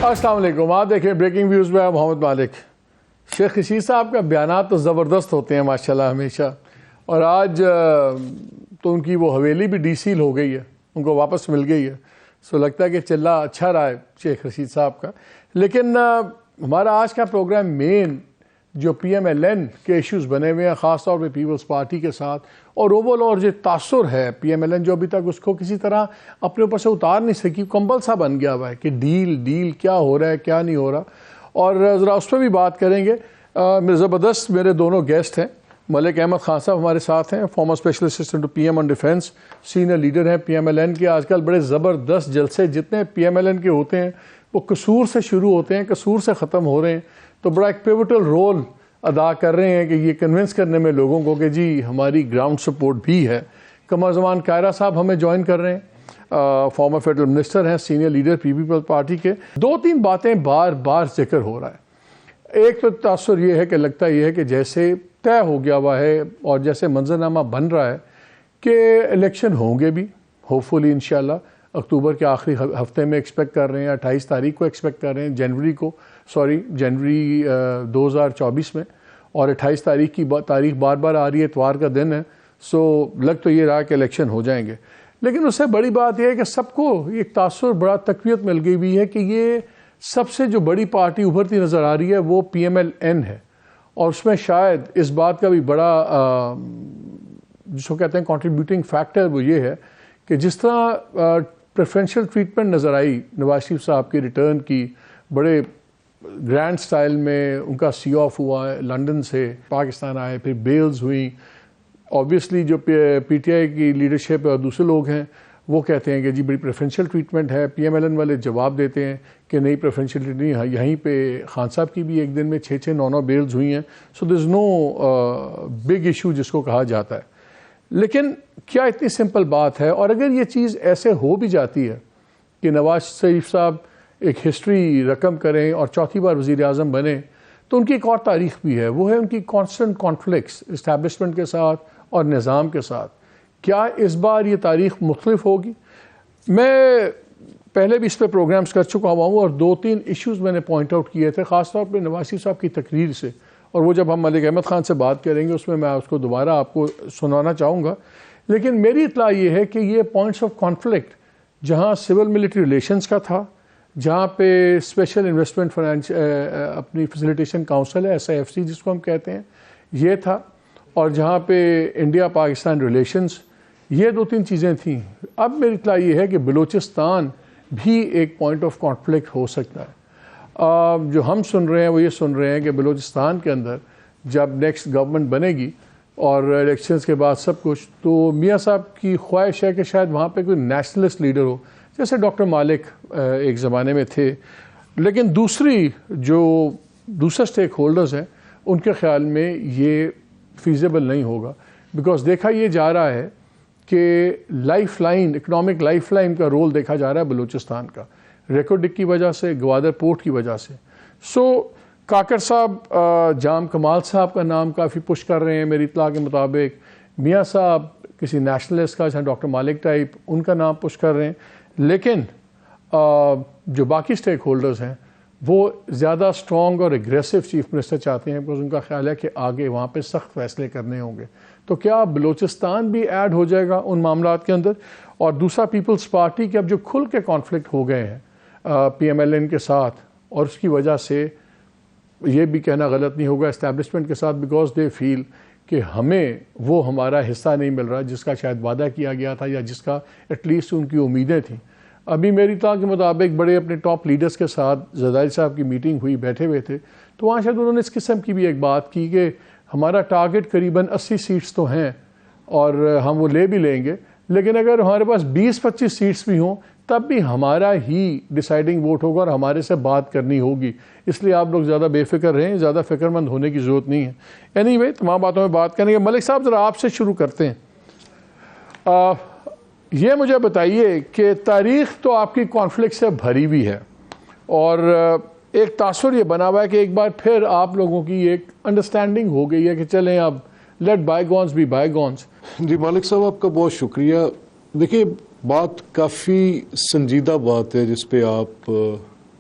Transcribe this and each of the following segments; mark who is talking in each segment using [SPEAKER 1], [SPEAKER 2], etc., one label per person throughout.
[SPEAKER 1] السلام علیکم. آپ دیکھیں بریکنگ ویوز میں محمد مالک. شیخ رشید صاحب کا بیانات تو زبردست ہوتے ہیں ماشاءاللہ ہمیشہ, اور آج تو ان کی وہ حویلی بھی ڈی سیل ہو گئی ہے, ان کو واپس مل گئی ہے. سو لگتا ہے کہ چلا اچھا رہا ہے شیخ رشید صاحب کا. لیکن ہمارا آج کا پروگرام مین جو پی ایم ایل این کے ایشوز بنے ہوئے ہیں, خاص طور پہ پیپلز پارٹی کے ساتھ, اور اوول اور جو تاثر ہے پی ایم ایل این جو ابھی تک اس کو کسی طرح اپنے اوپر سے اتار نہیں سکی, کمبل سا بن گیا ہوا ہے کہ ڈیل کیا ہو رہا ہے کیا نہیں ہو رہا. اور ذرا اس پہ بھی بات کریں گے. زبردست میرے دونوں گیسٹ ہیں. ملک احمد خان صاحب ہمارے ساتھ ہیں, former special assistant to P M on defence, senior leader ہیں پی ایم ایل این کے. آج کل بڑے زبردست جلسے جتنے پی ایم ایل این کے ہوتے ہیں وہ قصور سے شروع ہوتے ہیں, قصور سے ختم ہو رہے ہیں. تو بڑا ایک پیوٹل رول ادا کر رہے ہیں کہ یہ کنونس کرنے میں لوگوں کو کہ جی ہماری گراؤنڈ سپورٹ بھی ہے. قمر زمان کائرہ صاحب ہمیں جوائن کر رہے ہیں, فارمر فیڈرل منسٹر ہیں, سینئر لیڈر پیپلز پارٹی کے. دو تین باتیں بار بار ذکر ہو رہا ہے. ایک تو تاثر یہ ہے کہ لگتا یہ ہے کہ جیسے طے ہو گیا ہوا ہے اور جیسے منظرنامہ بن رہا ہے کہ الیکشن ہوں گے بھی ہوپ فلی انشاءاللہ اکتوبر کے آخری ہفتے میں ایکسپیکٹ کر رہے ہیں, 28 تاریخ کو ایکسپیکٹ کر رہے ہیں, جنوری 2024 میں. اور 28 تاریخ کی تاریخ بار بار آ رہی ہے, اتوار کا دن ہے. سو لگ تو یہ رہا کہ الیکشن ہو جائیں گے. لیکن اس سے بڑی بات یہ ہے کہ سب کو ایک تاثر بڑا تقویت مل گئی ہوئی ہے کہ یہ سب سے جو بڑی پارٹی ابھرتی نظر آ رہی ہے وہ پی ایم ایل این ہے. اور اس میں شاید اس بات کا بھی بڑا جس کو کہتے ہیں کنٹریبیوٹنگ فیکٹر وہ یہ ہے کہ جس طرح پریفرینشل ٹریٹمنٹ نظر آئی نواز شریف صاحب کے ریٹرن کی, بڑے گرینڈ سٹائل میں ان کا سی آف ہوا ہے, لنڈن سے پاکستان آئے, پھر بیلز ہوئیں. آبویسلی جو پی ٹی آئی کی لیڈرشپ اور دوسرے لوگ ہیں وہ کہتے ہیں کہ جی بڑی پریفرینشیل ٹریٹمنٹ ہے. پی ایم ایل این والے جواب دیتے ہیں کہ نہیں پریفرینشیل ٹریٹمنٹ نہیں. یہیں پہ خان صاحب کی بھی ایک دن میں 6 9 بیلز ہوئی ہیں. سو دیر از نو بگ ایشو جس کو کہا جاتا ہے. لیکن کیا اتنی سمپل بات ہے؟ اور اگر یہ چیز ایسے ہو بھی جاتی ہے کہ نواز شریف صاحب ایک ہسٹری رقم کریں اور چوتھی بار وزیر اعظم بنے, تو ان کی ایک اور تاریخ بھی ہے, وہ ہے ان کی کانسٹنٹ کانفلکٹس اسٹیبلشمنٹ کے ساتھ اور نظام کے ساتھ. کیا اس بار یہ تاریخ مختلف ہوگی؟ میں پہلے بھی اس پہ پروگرامز کر چکا ہوا ہوں اور 2-3 ایشوز میں نے پوائنٹ آؤٹ کیے تھے, خاص طور پہ نواز شریف صاحب کی تقریر سے. اور وہ جب ہم ملک احمد خان سے بات کریں گے اس میں اس کو دوبارہ آپ کو سنانا چاہوں گا. لیکن میری اطلاع یہ ہے کہ یہ پوائنٹس آف کانفلکٹ جہاں سول ملٹری ریلیشنز کا تھا, جہاں پہ اسپیشل انویسٹمنٹ فائنانس اپنی فیسیلیٹیشن کاؤنسل ہے SIFC جس کو ہم کہتے ہیں, یہ تھا, اور جہاں پہ انڈیا پاکستان ریلیشنز, یہ 2-3 چیزیں تھیں. اب میری اطلاع یہ ہے کہ بلوچستان بھی ایک پوائنٹ آف کانفلکٹ ہو سکتا ہے. جو ہم سن رہے ہیں وہ یہ سن رہے ہیں کہ بلوچستان کے اندر جب نیکسٹ گورنمنٹ بنے گی اور الیکشنز کے بعد سب کچھ, تو میاں صاحب کی خواہش ہے کہ شاید وہاں پہ کوئی نیشنلسٹ لیڈر ہو جیسے ڈاکٹر مالک ایک زمانے میں تھے. لیکن دوسرے اسٹیک ہولڈرز ہیں ان کے خیال میں یہ فیزیبل نہیں ہوگا, بیکاز دیکھا یہ جا رہا ہے کہ life line, economic life line کا رول دیکھا جا رہا ہے بلوچستان کا, ریکوڈک کی وجہ سے, گوادر پورٹ کی وجہ سے. سو کاکر صاحب, جام کمال صاحب کا نام کافی پش کر رہے ہیں میری اطلاع کے مطابق. میاں صاحب کسی نیشنلسٹ کا جہاں ڈاکٹر مالک ٹائپ, ان کا نام پش کر رہے ہیں. لیکن جو باقی اسٹیک ہولڈرز ہیں وہ زیادہ اسٹرانگ اور اگریسو چیف منسٹر چاہتے ہیں, بیکاز ان کا خیال ہے کہ آگے وہاں پہ سخت فیصلے کرنے ہوں گے. تو کیا بلوچستان بھی ایڈ ہو جائے گا ان معاملات کے اندر؟ اور دوسرا پیپلز پارٹی کے اب جو کھل کے کانفلکٹ ہو گئے ہیں پی ایم ایل این کے ساتھ, اور اس کی وجہ سے یہ بھی کہنا غلط نہیں ہوگا اسٹیبلشمنٹ کے ساتھ, بیکاز دے فیل کہ ہمیں وہ ہمارا حصہ نہیں مل رہا جس کا شاید وعدہ کیا گیا تھا یا جس کا ایٹ لیسٹ ان کی امیدیں تھیں. ابھی میری اطلاع کے مطابق بڑے اپنے ٹاپ لیڈرز کے ساتھ زرداری صاحب کی میٹنگ ہوئی, بیٹھے ہوئے تھے, تو وہاں شاید انہوں نے اس قسم کی بھی ایک بات کی کہ ہمارا ٹارگٹ قریباً 80 سیٹس تو ہیں اور ہم وہ لے بھی لیں گے, لیکن اگر ہمارے پاس 20-25 سیٹس بھی ہوں تب بھی ہمارا ہی ڈیسائیڈنگ ووٹ ہوگا اور ہمارے سے بات کرنی ہوگی. اس لیے آپ لوگ زیادہ بے فکر رہیں, زیادہ فکر مند ہونے کی ضرورت نہیں ہے. اینی وے تمام باتوں میں بات کریں گے. ملک صاحب ذرا آپ سے شروع کرتے ہیں. یہ مجھے بتائیے کہ تاریخ تو آپ کی کانفلکٹ سے بھری ہوئی ہے, اور ایک تاثر یہ بنا ہوا ہے کہ ایک بار پھر آپ لوگوں کی ایک انڈرسٹینڈنگ ہو گئی ہے کہ چلیں اب لیٹ بائی گونز بی بائی گونز.
[SPEAKER 2] جی مالک صاحب آپ کا بہت شکریہ. دیکھیے بات کافی سنجیدہ بات ہے جس پہ آپ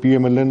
[SPEAKER 2] PMLN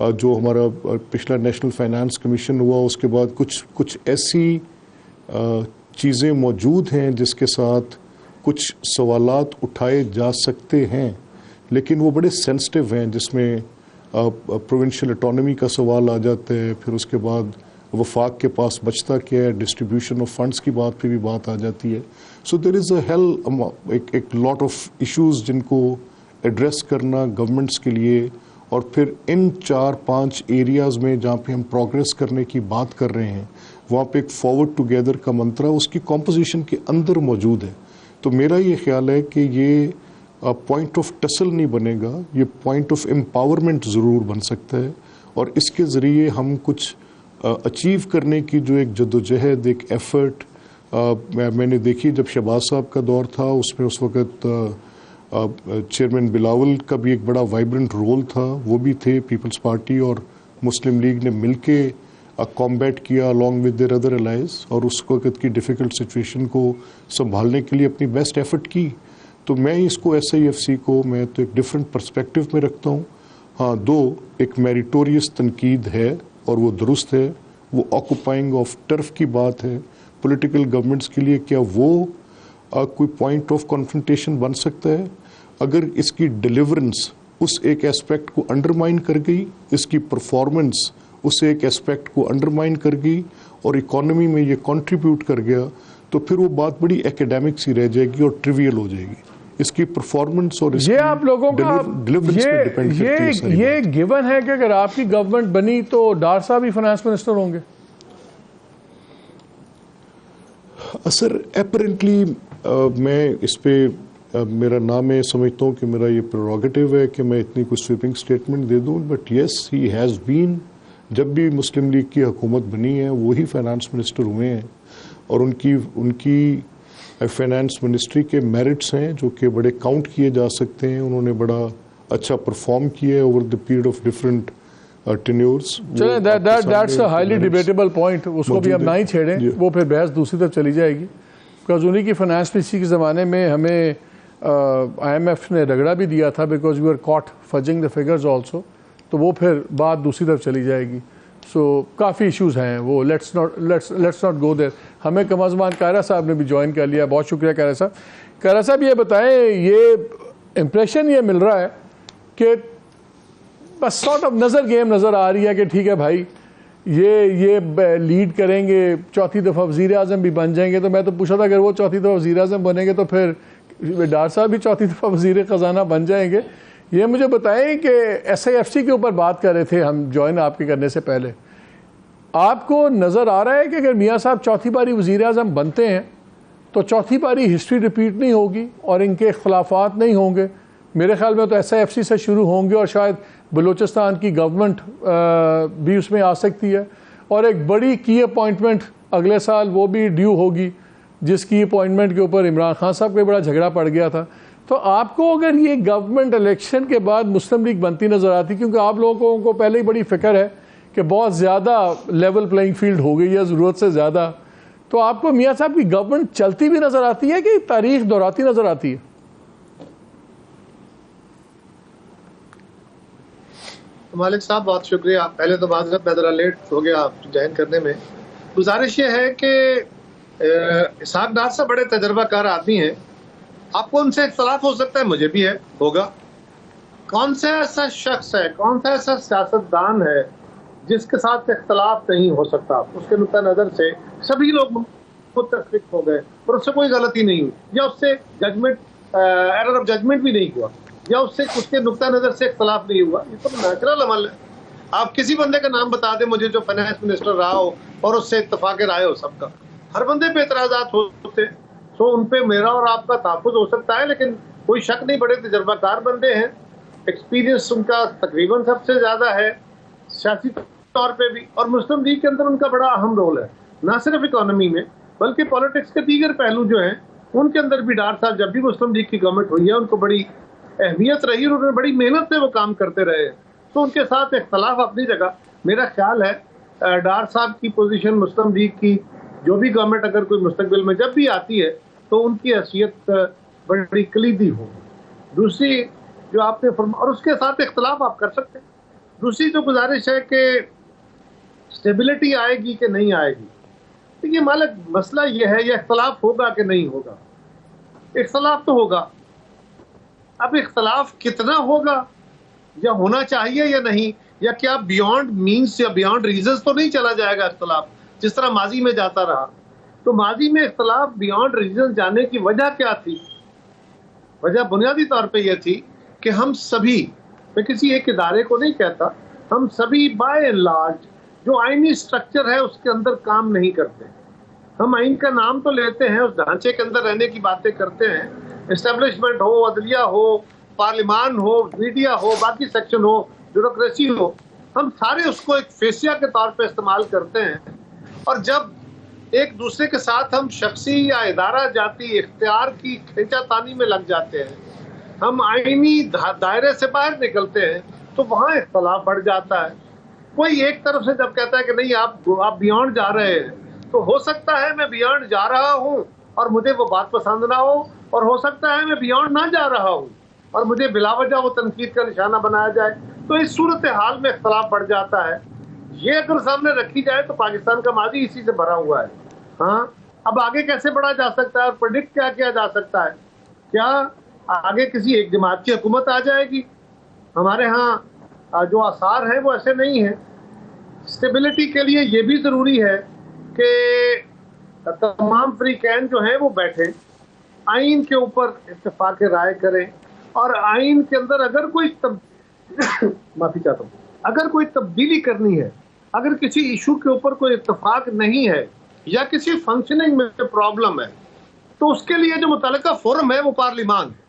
[SPEAKER 2] جو ہمارا پچھلا نیشنل فائنانس کمیشن ہوا اس کے بعد کچھ ایسی چیزیں موجود ہیں جس کے ساتھ کچھ سوالات اٹھائے جا سکتے ہیں، لیکن وہ بڑے سینسٹیو ہیں، جس میں پروونشل اٹانومی کا سوال آ جاتا ہے، پھر اس کے بعد وفاق کے پاس بچتا کیا ہے، ڈسٹریبیوشن آف فنڈز کی بات پہ بھی بات آ جاتی ہے. سو دیر از اے ایک لاٹ آف ایشوز جن کو ایڈریس کرنا گورنمنٹس کے لیے، اور پھر ان 4-5 ایریاز میں جہاں پہ ہم پروگریس کرنے کی بات کر رہے ہیں وہاں پہ ایک فارورڈ ٹوگیدر کا منترا اس کی کمپوزیشن کے اندر موجود ہے. تو میرا یہ خیال ہے کہ یہ پوائنٹ آف ٹسل نہیں بنے گا، یہ پوائنٹ آف امپاورمنٹ ضرور بن سکتا ہے، اور اس کے ذریعے ہم کچھ اچیو کرنے کی جو ایک جدوجہد، ایک ایفرٹ میں نے دیکھی جب شہباز صاحب کا دور تھا، اس میں اس وقت چیئرمین بلاول کا بھی ایک بڑا وائبرنٹ رول تھا، وہ بھی تھے، پیپلز پارٹی اور مسلم لیگ نے مل کے کامبیٹ کیا along with their other allies، اور اس وقت کی ڈیفیکلٹ سچویشن کو سنبھالنے کے لیے اپنی بیسٹ ایفرٹ کی. تو میں اس کو SIFC کو میں تو ایک ڈفرینٹ پرسپیکٹو میں رکھتا ہوں. ہاں، ایک میریٹوریس تنقید ہے اور وہ درست ہے، وہ آکوپائنگ آف ٹرف کی بات ہے پولیٹیکل گورنمنٹس کے لیے. کیا وہ کوئی پوائنٹ آف کنفرنٹیشن بن سکتا ہے؟ اگر اس کی ڈیلیورنس اس ایک ایسپیکٹ کو انڈرمائن کر گئی، اس کی پرفارمنس اس ایک ایسپیکٹ کو انڈرمائن کر گئی اور اکانومی میں یہ کنٹریبیوٹ کر گیا، تو پھر وہ بات بڑی ایکیڈیمک سی رہ جائے گی اور ٹریویل ہو جائے گی. اس کی پرفارمنس اور
[SPEAKER 1] یہ آپ لوگوں کا یہ گیون ہے کہ اگر آپ کی گورنمنٹ بنی تو ڈار صاحب ہی فائنانس منسٹر ہوں گے.
[SPEAKER 2] سر اپیرنٹلی میں اس پہ میرا نام میں سمجھتا ہوں کہ میرا یہ پریروگیٹو ہے کہ میں اتنی کوئی سویپنگ سٹیٹمنٹ دے دوں، but yes he has been, جب بھی مسلم لیگ کی حکومت بنی ہے وہی فائنانس منسٹر ہوئے ہیں، اور ان کی فائنانس منسٹری کے میرٹس ہیں جو کہ بڑے کاؤنٹ کیے جا سکتے ہیں. انہوں نے بڑا اچھا پرفارم کیا ہے over the period of different tenures.
[SPEAKER 1] چلیں that's a highly debatable point, اس کو بھی ہم نہ ہی چھیڑیں، وہ پھر بحث دوسری طرف چلی جائے گی. بیکاز انہیں کی فائنانس منسٹری کے زمانے میں ہمیں IMF نے رگڑا بھی دیا تھا because we are caught fudging the figures also, تو وہ پھر بات دوسری طرف چلی جائے گی. سو کافی ایشوز ہیں وہ، لیٹس ناٹ گو دیر. ہمیں کم از کم قاہرہ صاحب نے بھی جوائن کر لیا، بہت شکریہ قاہرہ صاحب. قاہرہ صاحب یہ بتائیں، یہ امپریشن یہ مل رہا ہے کہ بس سارٹ آف گیم نظر آ رہی ہے کہ ٹھیک ہے بھائی یہ لیڈ کریں گے، چوتھی دفعہ وزیر اعظم بھی بن جائیں گے. تو میں تو پوچھا تھا اگر وہ چوتھی دفعہ وزیر اعظم بنیں گے تو پھر ڈار صاحب بھی چوتھی دفعہ وزیر خزانہ بن جائیں گے. یہ مجھے بتائیں کہ SIFC کے اوپر بات کر رہے تھے ہم جوائن آپ کے کرنے سے پہلے، آپ کو نظر آ رہا ہے کہ اگر میاں صاحب چوتھی باری وزیر اعظم بنتے ہیں تو چوتھی باری ہسٹری ریپیٹ نہیں ہوگی اور ان کے اختلافات نہیں ہوں گے؟ میرے خیال میں تو SIFC سے شروع ہوں گے اور شاید بلوچستان کی گورنمنٹ بھی اس میں آ سکتی ہے، اور ایک بڑی کی اپوائنٹمنٹ اگلے سال وہ بھی ڈیو ہوگی جس کی اپوائنٹمنٹ کے اوپر عمران خان صاحب کا بڑا جھگڑا پڑ گیا تھا. تو آپ کو اگر یہ گورنمنٹ الیکشن کے بعد مسلم لیگ بنتی نظر آتی، کیونکہ آپ لوگوں کو پہلے ہی بڑی فکر ہے کہ بہت زیادہ لیول پلینگ فیلڈ ہو گئی ہے ضرورت سے زیادہ، تو آپ کو میاں صاحب کی گورنمنٹ چلتی بھی نظر آتی ہے کہ تاریخ دہراتی نظر آتی ہے؟
[SPEAKER 3] مالک صاحب بہت شکریہ. پہلے تو معذرت میں ذرا لیٹ ہو گیا جوائن کرنے میں. گزارش یہ ہے کہ اسحاق ڈار صاحب بڑے تجربہ کار آدمی ہیں، آپ کو ان سے اختلاف ہو سکتا ہے، مجھے بھی ہے، ہوگا. کون سا ایسا شخص ہے، کون سا ایسا سیاستدان ہے جس کے ساتھ اختلاف نہیں ہو سکتا؟ اس کے نقطہ نظر سے سبھی لوگ متفق ہو گئے اور اس سے کوئی غلطی نہیں ہوئی، یا اس سے ایرر آف ججمنٹ بھی نہیں ہوا، یا اس کے نقطہ نظر سے اختلاف نہیں ہوا. یہ تو نیچرل عمل ہے. آپ کسی بندے کا نام بتا دیں مجھے جو فائنانس منسٹر رہا ہو اور اس سے اتفاق رائے ہو سب کا. ہر بندے پہ اعتراضات ہوتے ہیں، تو ان پہ میرا اور آپ کا تحفظ ہو سکتا ہے، لیکن کوئی شک نہیں بڑے تجربہ کار بندے ہیں، ایکسپیرینس ان کا تقریباً سب سے زیادہ ہے سیاسی طور پہ بھی، اور مسلم لیگ کے اندر ان کا بڑا اہم رول ہے، نہ صرف اکانومی میں بلکہ پالیٹکس کے دیگر پہلو جو ہیں ان کے اندر بھی. ڈار صاحب جب بھی مسلم لیگ کی گورنمنٹ ہوئی ہے ان کو بڑی اہمیت رہی اور انہوں نے بڑی محنت سے وہ کام کرتے رہے، تو ان کے ساتھ اختلاف اپنی جگہ. میرا خیال ہے ڈار صاحب کی پوزیشن مسلم لیگ کی جو بھی گورنمنٹ اگر کوئی مستقبل میں جب بھی آتی ہے تو ان کی حیثیت بڑی کلیدی ہو. دوسری جو آپ نے اور اس کے ساتھ اختلاف آپ کر سکتے ہیں، دوسری جو گزارش ہے کہ اسٹیبلٹی آئے گی کہ نہیں آئے گی، دیکھیے مالک مسئلہ یہ ہے یہ اختلاف ہوگا کہ نہیں ہوگا. اختلاف تو ہوگا. اب اختلاف کتنا ہوگا یا ہونا چاہیے یا نہیں، یا کیا بیونڈ مینس یا بیونڈ ریزنز تو نہیں چلا جائے گا اختلاف جس طرح ماضی میں جاتا رہا. تو ماضی میں اختلاف بیونڈ ریزن جانے کی وجہ کیا تھی؟ وجہ بنیادی طور پہ یہ تھی کہ ہم سبھی، میں کسی ایک ادارے کو نہیں کہتا، ہم سبھی بائی اینڈ لارج جو آئینی سٹرکچر ہے اس کے اندر کام نہیں کرتے. ہم آئین کا نام تو لیتے ہیں، اس ڈھانچے کے اندر رہنے کی باتیں کرتے ہیں، اسٹیبلشمنٹ ہو، عدلیہ ہو، پارلیمان ہو، میڈیا ہو، باقی سیکشن ہو، بیوروکریسی ہو، ہم سارے اس کو ایک فیسیا کے طور پہ استعمال کرتے ہیں. اور جب ایک دوسرے کے ساتھ ہم شخصی یا ادارہ جاتی اختیار کی کھینچا تانی میں لگ جاتے ہیں، ہم آئینی دائرے سے باہر نکلتے ہیں، تو وہاں اختلاف بڑھ جاتا ہے. کوئی ایک طرف سے جب کہتا ہے کہ نہیں آپ بیونڈ جا رہے ہیں، تو ہو سکتا ہے میں بیونڈ جا رہا ہوں اور مجھے وہ بات پسند نہ ہو، اور ہو سکتا ہے میں بیونڈ نہ جا رہا ہوں اور مجھے بلا وجہ وہ تنقید کا نشانہ بنایا جائے. تو اس صورتحال میں اختلاف بڑھ جاتا ہے. یہ اگر سامنے رکھی جائے تو پاکستان کا ماضی اسی سے بھرا ہوا ہے. ہاں، اب آگے کیسے بڑھا جا سکتا ہے اور پریڈکٹ کیا کیا جا سکتا ہے؟ کیا آگے کسی ایک جماعت کی حکومت آ جائے گی؟ ہمارے ہاں جو آثار ہیں وہ ایسے نہیں ہیں. اسٹیبلٹی کے لیے یہ بھی ضروری ہے کہ تمام فریقین جو ہیں وہ بیٹھیں، آئین کے اوپر اتفاق رائے کریں، اور آئین کے اندر اگر کوئی معافی چاہتا ہوں، اگر کوئی تبدیلی کرنی ہے، اگر کسی ایشو کے اوپر کوئی اتفاق نہیں ہے یا کسی فنکشننگ میں پرابلم ہے، تو اس کے لیے جو متعلقہ فورم ہے وہ پارلیمان ہے.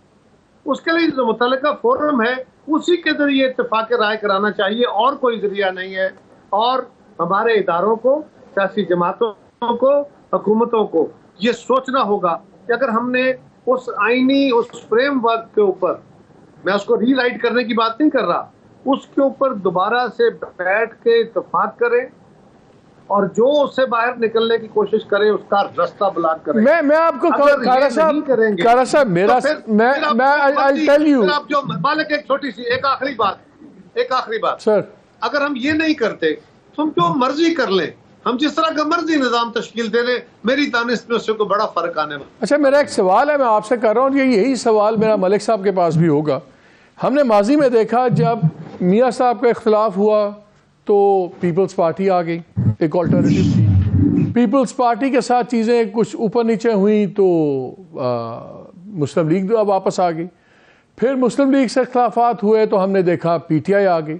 [SPEAKER 3] اس کے لیے جو متعلقہ فورم ہے اسی کے ذریعے اتفاق رائے کرانا چاہیے، اور کوئی ذریعہ نہیں ہے. اور ہمارے اداروں کو، سیاسی جماعتوں کو، حکومتوں کو یہ سوچنا ہوگا کہ اگر ہم نے اس آئینی اس فریم ورک کے اوپر، میں اس کو ری رائٹ کرنے کی بات نہیں کر رہا، اس کے اوپر دوبارہ سے بیٹھ کے اتفاق کریں اور جو اس سے باہر نکلنے کی کوشش کرے اس کا رستہ بلاک کریں.
[SPEAKER 1] میں آپ کو کارا صاحب میرا I'll tell you.
[SPEAKER 3] جو مالک ایک چھوٹی سی ایک آخری بات
[SPEAKER 1] سر،
[SPEAKER 3] اگر ہم یہ نہیں کرتے تو ہم جو مرضی کر لیں، ہم جس طرح کا مرضی نظام تشکیل دے لیں، میری دانست میں اس سے کوئی بڑا فرق آنے والا.
[SPEAKER 1] اچھا، میرا ایک سوال ہے، میں آپ سے کر رہا ہوں، یہی سوال میرا ملک صاحب کے پاس بھی ہوگا. ہم نے ماضی میں دیکھا جب میاں صاحب کا اختلاف ہوا تو پیپلز پارٹی آ گئی، ایک آلٹرنیٹیو تھی. پیپلز پارٹی کے ساتھ چیزیں کچھ اوپر نیچے ہوئیں تو مسلم لیگ واپس آ گئی. پھر مسلم لیگ سے اختلافات ہوئے تو ہم نے دیکھا پی ٹی آئی آ گئی.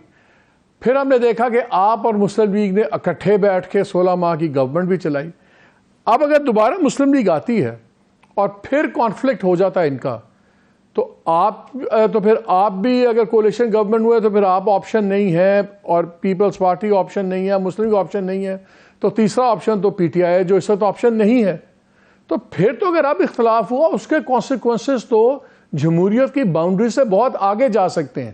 [SPEAKER 1] پھر ہم نے دیکھا کہ آپ اور مسلم لیگ نے اکٹھے بیٹھ کے 16 ماہ کی گورنمنٹ بھی چلائی. اب اگر دوبارہ مسلم لیگ آتی ہے اور پھر کانفلکٹ ہو جاتا ہے ان کا، تو پھر آپ بھی اگر کولیشن گورنمنٹ ہوئے تو پھر آپ آپشن نہیں ہے، اور پیپلز پارٹی آپشن نہیں ہے، مسلم لیگ آپشن نہیں ہے، تو تیسرا آپشن تو پی ٹی آئی ہے جو اس وقت آپشن نہیں ہے. تو پھر تو اگر اب اختلاف ہوا اس کے کانسیکوینسز تو جمہوریت کی باؤنڈری سے بہت آگے جا سکتے ہیں.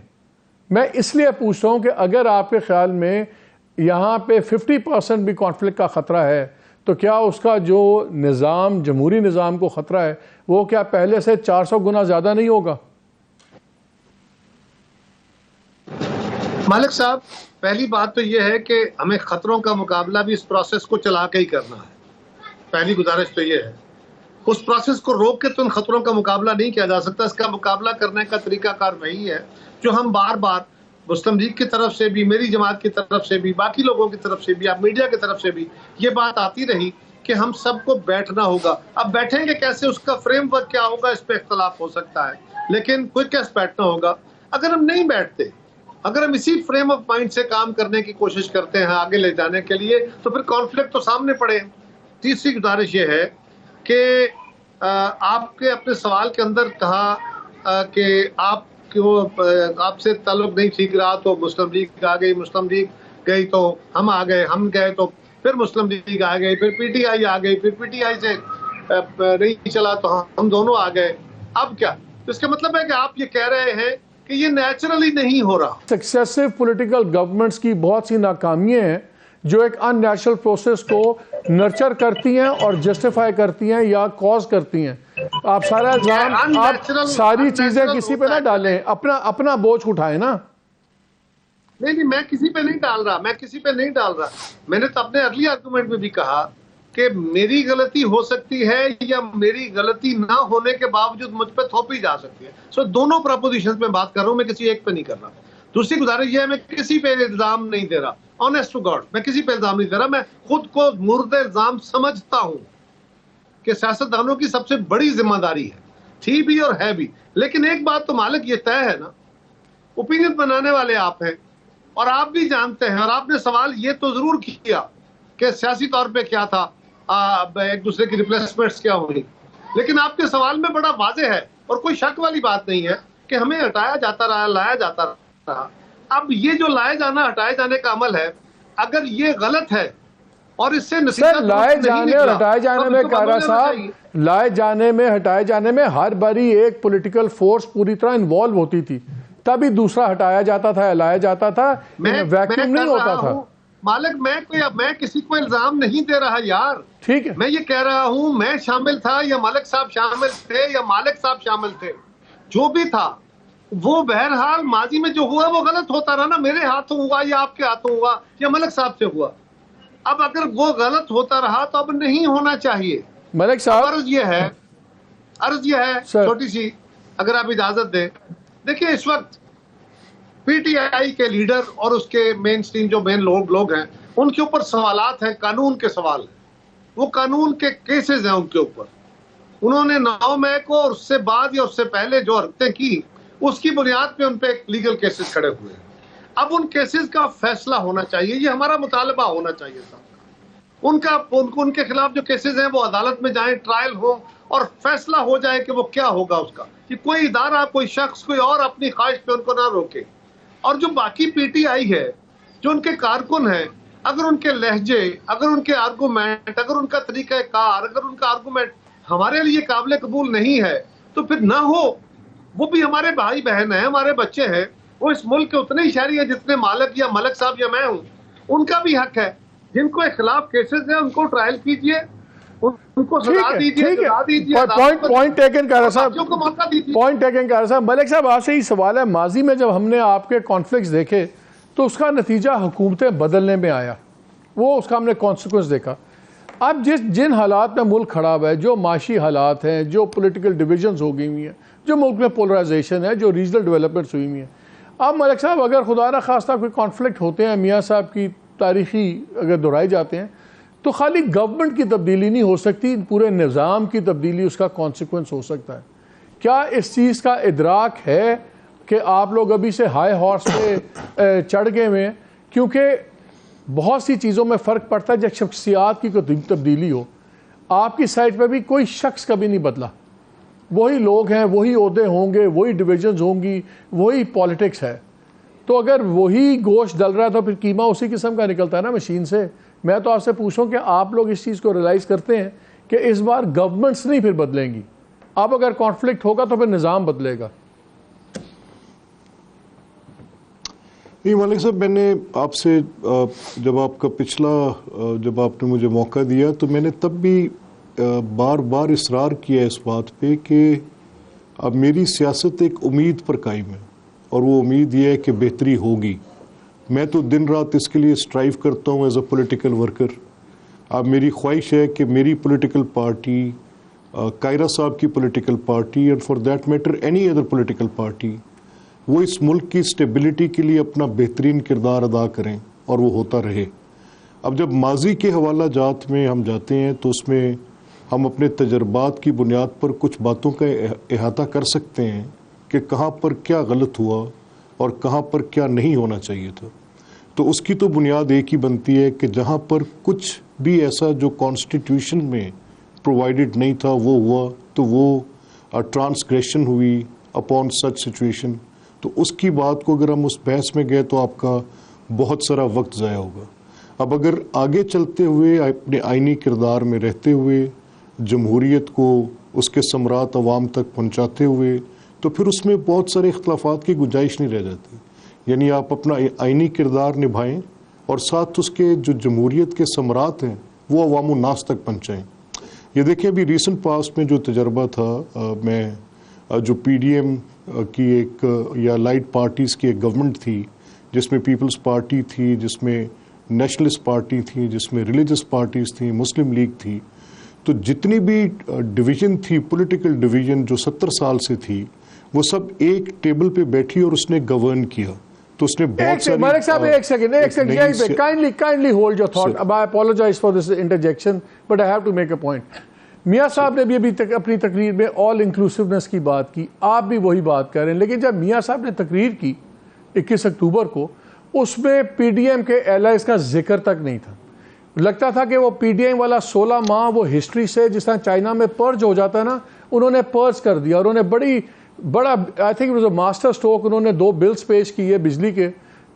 [SPEAKER 1] میں اس لیے پوچھ رہا ہوں کہ اگر آپ کے خیال میں یہاں پہ 50% بھی کانفلکٹ کا خطرہ ہے تو کیا اس کا جو نظام، جمہوری نظام کو خطرہ ہے، وہ کیا پہلے سے 400 گنا زیادہ نہیں ہوگا؟
[SPEAKER 3] مالک صاحب، پہلی بات تو یہ ہے کہ ہمیں خطروں کا مقابلہ بھی اس پروسیس کو چلا کے ہی کرنا ہے. پہلی گزارش تو یہ ہے، اس پروسیس کو روک کے تو ان خطروں کا مقابلہ نہیں کیا جا سکتا. اس کا مقابلہ کرنے کا طریقہ کار وہی ہے جو ہم بار بار مسلم لیگ کی طرف سے بھی، میری جماعت کی طرف سے بھی، باقی لوگوں کی طرف سے بھی، آپ میڈیا کی طرف سے بھی یہ بات آتی رہی کہ ہم سب کو بیٹھنا ہوگا. اب بیٹھیں گے کیسے، اس کا فریم ورک کیا ہوگا، اس پہ اختلاف ہو سکتا ہے، لیکن کوئی کیسے بیٹھنا ہوگا. اگر ہم نہیں بیٹھتے، اگر ہم اسی فریم آف مائنڈ سے کام کرنے کی کوشش کرتے ہیں آگے لے جانے کے لیے، تو پھر کانفلکٹ تو سامنے پڑے. تیسری گزارش یہ ہے کہ آپ کے اپنے سوال کے اندر کہا کہ آپ سے تعلق نہیں ٹھیک رہا تو مسلم لیگ آ گئی، مسلم لیگ گئی تو ہم آ گئے، ہم گئے تو پھر مسلم لیگ آ گئی، پھر پی ٹی آئی آ گئی، پھر پی ٹی آئی سے نہیں چلا تو ہم دونوں آ گئے. اب کیا؟ اس کا مطلب ہے کہ آپ یہ کہہ رہے ہیں کہ یہ نیچرلی نہیں ہو رہا.
[SPEAKER 1] سکسیسو پولیٹیکل گورنمنٹس کی بہت سی ناکامیاں ہیں جو ایک ان نیچرل پروسیس کو نرچر کرتی ہیں اور جسٹیفائی کرتی ہیں یا کوز کرتی ہیں. آپ سارا الزام، آپ ساری چیزیں کسی پہ نہ ڈالیں، اپنا بوجھ اٹھائیں نا.
[SPEAKER 3] نہیں میں کسی پہ نہیں ڈال رہا. میں نے تو اپنے اگلی آرگومنٹ میں بھی کہا کہ میری غلطی ہو سکتی ہے یا میری غلطی نہ ہونے کے باوجود مجھ پہ تھوپی جا سکتی ہے. سو دونوں پراپوزیشنز میں بات کر رہا ہوں, میں کسی ایک پہ نہیں کر رہا. دوسری گزارش یہ ہے, میں کسی پہ الزام نہیں دے رہا, آنیسٹ ٹو گاڈ میں کسی پہ الزام نہیں دے رہا. میں خود کو مورد الزام سمجھتا ہوں کہ سیاستدانوں کی سب سے بڑی ذمہ داری ہے, تھی بھی اور ہے بھی. لیکن ایک بات تو مالک یہ طے ہے نا, اوپینین بنانے والے آپ ہیں اور آپ بھی جانتے ہیں, اور آپ نے سوال یہ تو ضرور کیا کہ سیاسی طور پہ کیا تھا, ایک دوسرے کی ریپلیسمنٹس کیا ہوئی, لیکن آپ کے سوال میں بڑا واضح ہے اور کوئی شک والی بات نہیں ہے کہ ہمیں ہٹایا جاتا رہا, لایا جاتا رہا. اب یہ جو لائے جانا ہٹائے جانے کا عمل ہے, اگر یہ غلط ہے اور اس سے
[SPEAKER 1] سر لائے جانے اور ہٹائے جانے میں کارا صاحب, لائے جانے میں ہٹائے جانے میں ہر باری ایک پولیٹیکل فورس پوری طرح انوالو ہوتی تھی, تبھی دوسرا ہٹایا جاتا تھا, لایا جاتا تھا, ویکیوم نہیں ہوتا تھا.
[SPEAKER 3] مالک میں کسی کو الزام نہیں دے رہا یار,
[SPEAKER 1] ٹھیک ہے,
[SPEAKER 3] میں یہ کہہ رہا ہوں میں شامل تھا یا ملک صاحب شامل تھے یا مالک صاحب شامل تھے, جو بھی تھا وہ بہرحال ماضی میں جو ہوا وہ غلط ہوتا رہا نا. میرے ہاتھوں ہوا یا آپ کے ہاتھوں ہوا یا ملک صاحب سے ہوا. اب اگر وہ غلط ہوتا رہا تو اب نہیں ہونا چاہیے.
[SPEAKER 1] ملک صاحب
[SPEAKER 3] عرض یہ ہے چھوٹی سی, اگر آپ اجازت دیں. دیکھیں اس وقت پی ٹی آئی کے لیڈر اور اس کے مین سٹریم جو مین لوگ ہیں, ان کے اوپر سوالات ہیں, قانون کے سوال, وہ قانون کے کیسز ہیں ان کے اوپر. انہوں نے 9 مئی کو اور اس سے بعد یا اس سے پہلے جو حرکتیں کی, اس کی بنیاد پہ ان پہ لیگل کیسز کھڑے ہوئے ہیں. اب ان کیسز کا فیصلہ ہونا چاہیے, یہ ہمارا مطالبہ ہونا چاہیے تھا. ان کے خلاف جو کیسز ہیں وہ عدالت میں جائیں, ٹرائل ہو اور فیصلہ ہو جائے کہ وہ کیا ہوگا اس کا, کہ کوئی ادارہ, کوئی شخص, کوئی اور اپنی خواہش پہ ان کو نہ روکے. اور جو باقی پی ٹی آئی ہے, جو ان کے کارکن ہیں, اگر ان کے لہجے, اگر ان کے آرگومنٹ, اگر ان کا طریقہ کار, اگر ان کا آرگومنٹ ہمارے لیے قابل قبول نہیں ہے تو پھر نہ ہو. وہ بھی ہمارے بھائی بہن ہیں, ہمارے بچے ہیں, وہ اس ملک کے اتنے ہی شہری ہیں جتنے مالک یا ملک صاحب یا میں ہوں. ان کا بھی حق ہے, جن کو خلاف کیسز ہیں ان کو ٹرائل کیجئے, ان کو سزا دیجئے,
[SPEAKER 1] پوائنٹ ٹیکن کر رہا صاحب. ملک صاحب آپ سے ہی سوال ہے, ماضی میں جب ہم نے آپ کے کانفلکٹس دیکھے تو اس کا نتیجہ حکومتیں بدلنے میں آیا, وہ اس کا ہم نے کانسیکوینس دیکھا. اب جن حالات میں ملک کھڑا ہوا ہے, جو معاشی حالات ہیں, جو پولیٹیکل ڈویژنز ہو گئی ہوئی ہیں, جو ملک میں پولرائزیشن ہے, جو ریجنل ڈیولپمنٹس ہوئی ہوئی ہیں, اب ملک صاحب اگر خدا نہ خواستہ کوئی کانفلکٹ ہوتے ہیں, میاں صاحب کی تاریخی اگر دہرائے جاتے ہیں, تو خالی گورنمنٹ کی تبدیلی نہیں ہو سکتی, پورے نظام کی تبدیلی اس کا کانسیکوینس ہو سکتا ہے. کیا اس چیز کا ادراک ہے کہ آپ لوگ ابھی سے ہائی ہارس پہ چڑھ گئے ہوئے ہیں؟ کیونکہ بہت سی چیزوں میں فرق پڑتا ہے جب شخصیات کی کوئی تبدیلی ہو. آپ کی سائڈ پہ بھی کوئی شخص کبھی نہیں بدلا, وہی لوگ ہیں, وہی عہدے ہوں گے, وہی ڈویژنز ہوں گی, وہی پالیٹکس ہے. تو اگر وہی گوشت ڈل رہا ہے تو پھر قیمہ اسی قسم کا نکلتا ہے نا مشین سے. میں تو آپ سے پوچھوں کہ آپ لوگ اس چیز کو ریلائز کرتے ہیں کہ اس بار گورنمنٹس نہیں پھر بدلیں گی, اب اگر کانفلکٹ ہوگا تو پھر نظام بدلے گا.
[SPEAKER 2] نہیں مالک صاحب, میں نے آپ سے جب آپ کا جب آپ نے مجھے موقع دیا تو میں نے تب بھی بار بار اصرار کیا اس بات پہ کہ اب میری سیاست ایک امید پر قائم ہے, اور وہ امید یہ ہے کہ بہتری ہوگی. میں تو دن رات اس کے لیے اسٹرائیو کرتا ہوں ایز اے پولیٹیکل ورکر. اب میری خواہش ہے کہ میری پولیٹیکل پارٹی, کائرہ صاحب کی پولیٹیکل پارٹی, اور for that matter any other political party, وہ اس ملک کی اسٹیبلٹی کے لیے اپنا بہترین کردار ادا کریں اور وہ ہوتا رہے. اب جب ماضی کے حوالہ جات میں ہم جاتے ہیں تو اس میں ہم اپنے تجربات کی بنیاد پر کچھ باتوں کا احاطہ کر سکتے ہیں کہ کہاں پر کیا غلط ہوا اور کہاں پر کیا نہیں ہونا چاہیے تھا. تو اس کی تو بنیاد ایک ہی بنتی ہے کہ جہاں پر کچھ بھی ایسا جو کانسٹیٹیوشن میں پرووائڈڈ نہیں تھا وہ ہوا, تو وہ ٹرانسگریشن ہوئی اپون سچ سچویشن. تو اس کی بات کو اگر ہم اس بحث میں گئے تو آپ کا بہت سارا وقت ضائع ہوگا. اب اگر آگے چلتے ہوئے اپنے آئینی کردار میں رہتے ہوئے جمہوریت کو اس کے ثمرات عوام تک پہنچاتے ہوئے, تو پھر اس میں بہت سارے اختلافات کی گنجائش نہیں رہ جاتی. یعنی آپ اپنا آئینی کردار نبھائیں اور ساتھ اس کے جو جمہوریت کے ثمرات ہیں وہ عوام الناس تک پہنچائیں. یہ دیکھیں ابھی ریسنٹ پاسٹ میں جو تجربہ تھا, میں جو پی ڈی ایم کی ایک یا لائٹ پارٹیز کی ایک گورنمنٹ تھی جس میں پیپلز پارٹی تھی، جس میں نیشنلسٹ پارٹی تھی، جس میں ریلیجس پارٹیز تھیں، مسلم لیگ تھی، تو جتنی بھی ڈویژن تھی، پولیٹیکل ڈویژن جو 70 سال سے تھی، وہ سب ایک ٹیبل پہ بیٹھی اور اس نے گورن کیا. تو اس نے بہت ساری
[SPEAKER 1] ملک صاحب ایک second kindly hold your thought. I apologize for this interjection but I have to make a point. میاں صاحب نے بھی ابھی تک اپنی تقریر میں آل انکلوسیونیس کی بات کی، آپ بھی وہی بات کر رہے ہیں، لیکن جب میاں صاحب نے تقریر کی 21 اکتوبر کو، اس میں پی ڈی ایم کے ایلائز کا ذکر تک نہیں تھا. لگتا تھا کہ وہ پی ڈی ایم والا 16 ماہ وہ ہسٹری سے جس طرح چائنا میں پرج ہو جاتا ہے نا، انہوں نے پرج کر دیا، اور انہوں نے بڑا I think it was a master stroke. انہوں نے 2 بلز پیش کیے بجلی کے،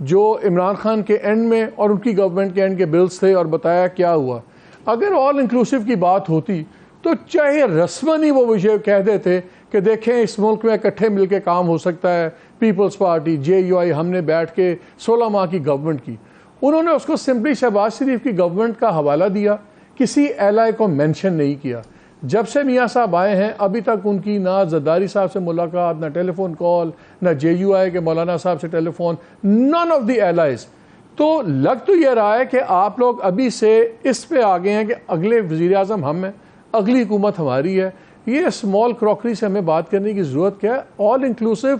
[SPEAKER 1] جو عمران خان کے اینڈ میں اور ان کی گورنمنٹ کے اینڈ کے بلز تھے، اور بتایا کیا ہوا. اگر آل انکلوسیو کی بات ہوتی تو چاہے رسماً ہی وہ یہ کہہ دیتے کہ دیکھیں اس ملک میں اکٹھے مل کے کام ہو سکتا ہے، پیپلز پارٹی، JUI، ہم نے بیٹھ کے 16 ماہ کی گورنمنٹ کی. انہوں نے اس کو سمپلی شہباز شریف کی گورنمنٹ کا حوالہ دیا، کسی ایلائی کو مینشن نہیں کیا. جب سے میاں صاحب آئے ہیں ابھی تک ان کی نہ زرداری صاحب سے ملاقات، نہ ٹیلی فون کال، نہ JUI کے مولانا صاحب سے telephone, none of the allies. تو لگ تو یہ رہا ہے کہ آپ لوگ ابھی سے اس پہ آ گئے ہیں کہ اگلے وزیر اعظم ہم ہیں، اگلی حکومت ہماری ہے. یہ اسمال کراکری سے ہمیں بات کرنے کی ضرورت کیا ہے؟ آل انکلوسیو